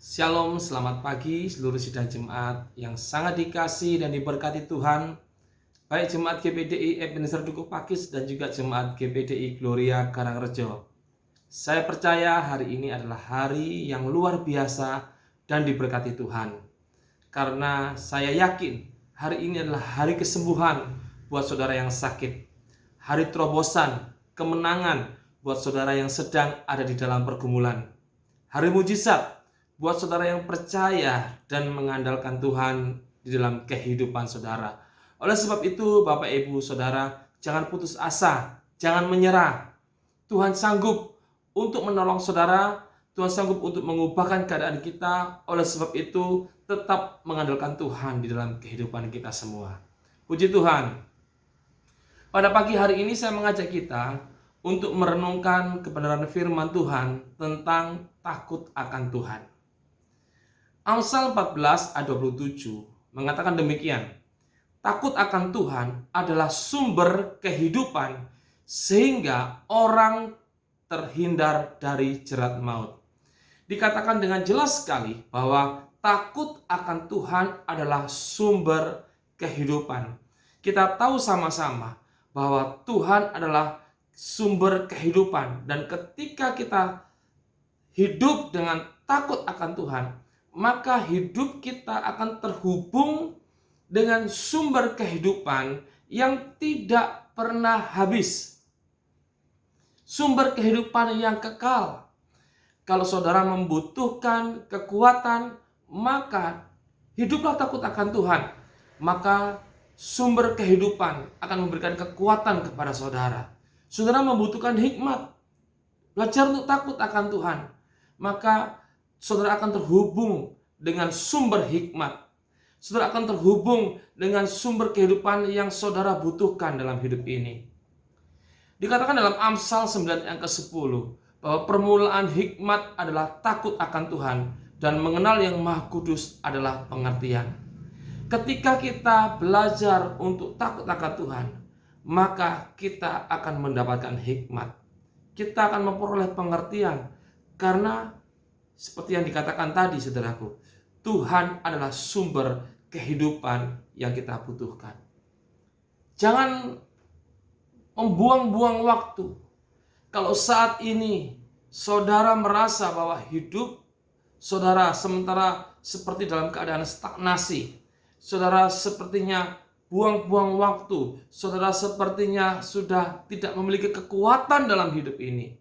Shalom, selamat pagi seluruh sidang jemaat yang sangat dikasih dan diberkati Tuhan. Baik jemaat GPDI Ebenezer Dukuh Pakis dan juga jemaat GPDI Gloria Karangrejo. Saya percaya hari ini adalah hari yang luar biasa dan diberkati Tuhan. Karena saya yakin hari ini adalah hari kesembuhan buat saudara yang sakit. Hari terobosan, kemenangan buat saudara yang sedang ada di dalam pergumulan. Hari mujizat buat saudara yang percaya dan mengandalkan Tuhan di dalam kehidupan saudara. Oleh sebab itu, Bapak Ibu Saudara, jangan putus asa, jangan menyerah. Tuhan sanggup untuk menolong saudara, Tuhan sanggup untuk mengubahkan keadaan kita. Oleh sebab itu, tetap mengandalkan Tuhan di dalam kehidupan kita semua. Puji Tuhan. Pada pagi hari ini saya mengajak kita untuk merenungkan kebenaran firman Tuhan tentang takut akan Tuhan. Amsal 14 ayat 27 mengatakan demikian. Takut akan Tuhan adalah sumber kehidupan sehingga orang terhindar dari jerat maut. Dikatakan dengan jelas sekali bahwa takut akan Tuhan adalah sumber kehidupan. Kita tahu sama-sama bahwa Tuhan adalah sumber kehidupan, dan ketika kita hidup dengan takut akan Tuhan, maka hidup kita akan terhubung dengan sumber kehidupan yang tidak pernah habis. Sumber kehidupan yang kekal. Kalau saudara membutuhkan kekuatan, maka hiduplah takut akan Tuhan. Maka sumber kehidupan akan memberikan kekuatan kepada saudara. Saudara membutuhkan hikmat, belajar untuk takut akan Tuhan, maka saudara akan terhubung dengan sumber hikmat. Saudara akan terhubung dengan sumber kehidupan yang saudara butuhkan dalam hidup ini. Dikatakan dalam Amsal 9 yang ke-10 bahwa permulaan hikmat adalah takut akan Tuhan dan mengenal yang Maha Kudus adalah pengertian. Ketika kita belajar untuk takut akan Tuhan, maka kita akan mendapatkan hikmat. Kita akan memperoleh pengertian karena seperti yang dikatakan tadi saudaraku, Tuhan adalah sumber kehidupan yang kita butuhkan. Jangan membuang-buang waktu. Kalau saat ini saudara merasa bahwa hidup saudara sementara seperti dalam keadaan stagnasi, saudara sepertinya buang-buang waktu, saudara sepertinya sudah tidak memiliki kekuatan dalam hidup ini,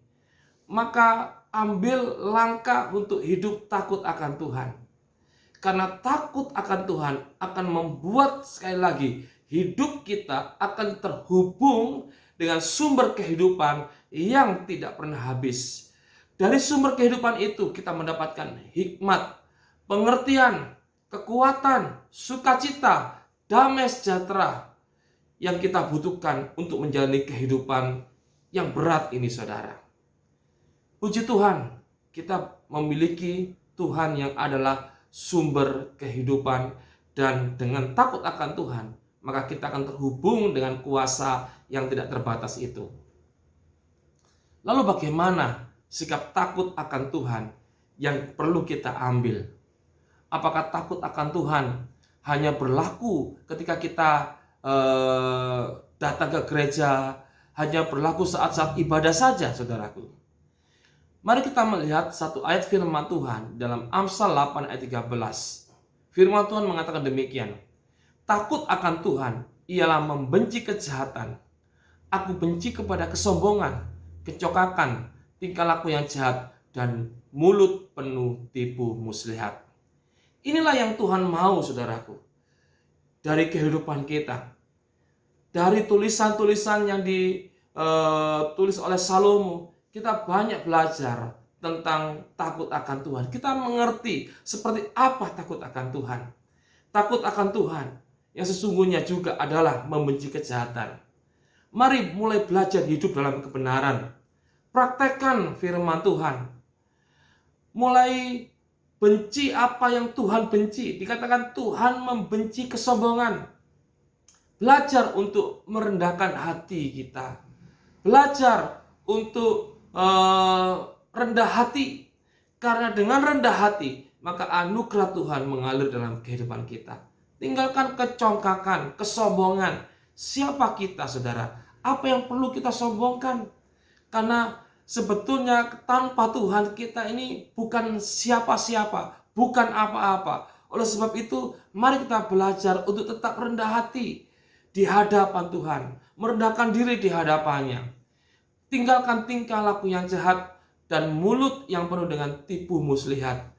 maka ambil langkah untuk hidup takut akan Tuhan. Karena takut akan Tuhan akan membuat sekali lagi hidup kita akan terhubung dengan sumber kehidupan yang tidak pernah habis. Dari sumber kehidupan itu kita mendapatkan hikmat, pengertian, kekuatan, sukacita, damai sejahtera yang kita butuhkan untuk menjalani kehidupan yang berat ini saudara. Puji Tuhan, kita memiliki Tuhan yang adalah sumber kehidupan, dan dengan takut akan Tuhan, maka kita akan terhubung dengan kuasa yang tidak terbatas itu. Lalu bagaimana sikap takut akan Tuhan yang perlu kita ambil? Apakah takut akan Tuhan hanya berlaku ketika kita datang ke gereja, hanya berlaku saat-saat ibadah saja, saudaraku? Mari kita melihat satu ayat firman Tuhan dalam Amsal 8 ayat 13. Firman Tuhan mengatakan demikian. Takut akan Tuhan ialah membenci kejahatan. Aku benci kepada kesombongan, kecokakan, tingkah laku yang jahat, dan mulut penuh tipu muslihat. Inilah yang Tuhan mau saudaraku dari kehidupan kita. Dari tulisan-tulisan yang ditulis oleh Salomo, kita banyak belajar tentang takut akan Tuhan. Kita mengerti seperti apa takut akan Tuhan. Takut akan Tuhan yang sesungguhnya juga adalah membenci kejahatan. Mari mulai belajar hidup dalam kebenaran. Praktekkan firman Tuhan. Mulai benci apa yang Tuhan benci. Dikatakan Tuhan membenci kesombongan. Belajar untuk merendahkan hati kita. Belajar untuk rendah hati. Karena dengan rendah hati maka anugerah Tuhan mengalir dalam kehidupan kita. Tinggalkan kecongkakan, kesombongan. Siapa kita, saudara? Apa yang perlu kita sombongkan? Karena sebetulnya tanpa Tuhan kita ini bukan siapa-siapa, bukan apa-apa. Oleh sebab itu, mari kita belajar untuk tetap rendah hati di hadapan Tuhan, merendahkan diri di hadapannya. Tinggalkan tingkah laku yang jahat dan mulut yang penuh dengan tipu muslihat.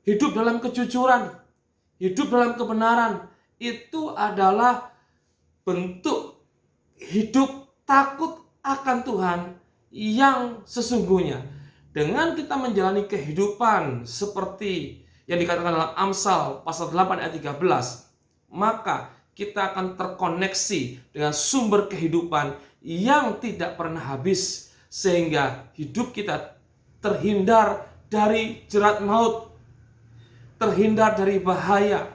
Hidup dalam kejujuran, hidup dalam kebenaran, itu adalah bentuk hidup takut akan Tuhan yang sesungguhnya. Dengan kita menjalani kehidupan seperti yang dikatakan dalam Amsal pasal 8 ayat 13, maka kita akan terkoneksi dengan sumber kehidupan yang tidak pernah habis, sehingga hidup kita terhindar dari jerat maut, terhindar dari bahaya.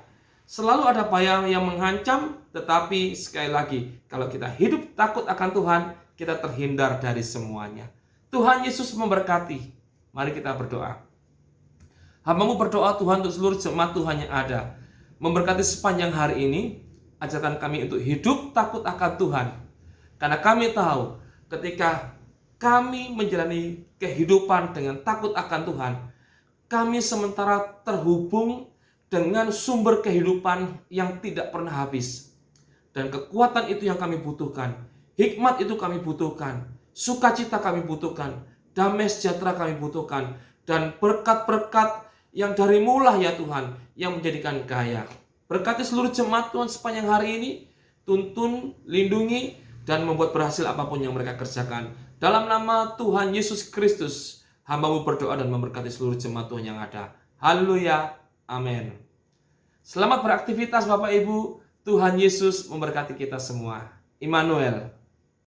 Selalu ada bahaya yang mengancam, tetapi sekali lagi, kalau kita hidup takut akan Tuhan, kita terhindar dari semuanya. Tuhan Yesus memberkati. Mari kita berdoa. Hamba-Mu berdoa Tuhan untuk seluruh jemaat Tuhan yang ada. Memberkati sepanjang hari ini, ajarkan kami untuk hidup takut akan Tuhan. Karena kami tahu ketika kami menjalani kehidupan dengan takut akan Tuhan, kami sementara terhubung dengan sumber kehidupan yang tidak pernah habis. Dan kekuatan itu yang kami butuhkan. Hikmat itu kami butuhkan. Sukacita kami butuhkan. Damai sejahtera kami butuhkan. Dan berkat-berkat yang dari-Mu lah ya Tuhan, yang menjadikan kaya. Berkati seluruh jemaat Tuhan sepanjang hari ini. Tuntun, lindungi, dan membuat berhasil apapun yang mereka kerjakan. Dalam nama Tuhan Yesus Kristus, hamba-Mu berdoa dan memberkati seluruh jemaat Tuhan yang ada. Haleluya. Amin. Selamat beraktivitas Bapak Ibu. Tuhan Yesus memberkati kita semua. Immanuel.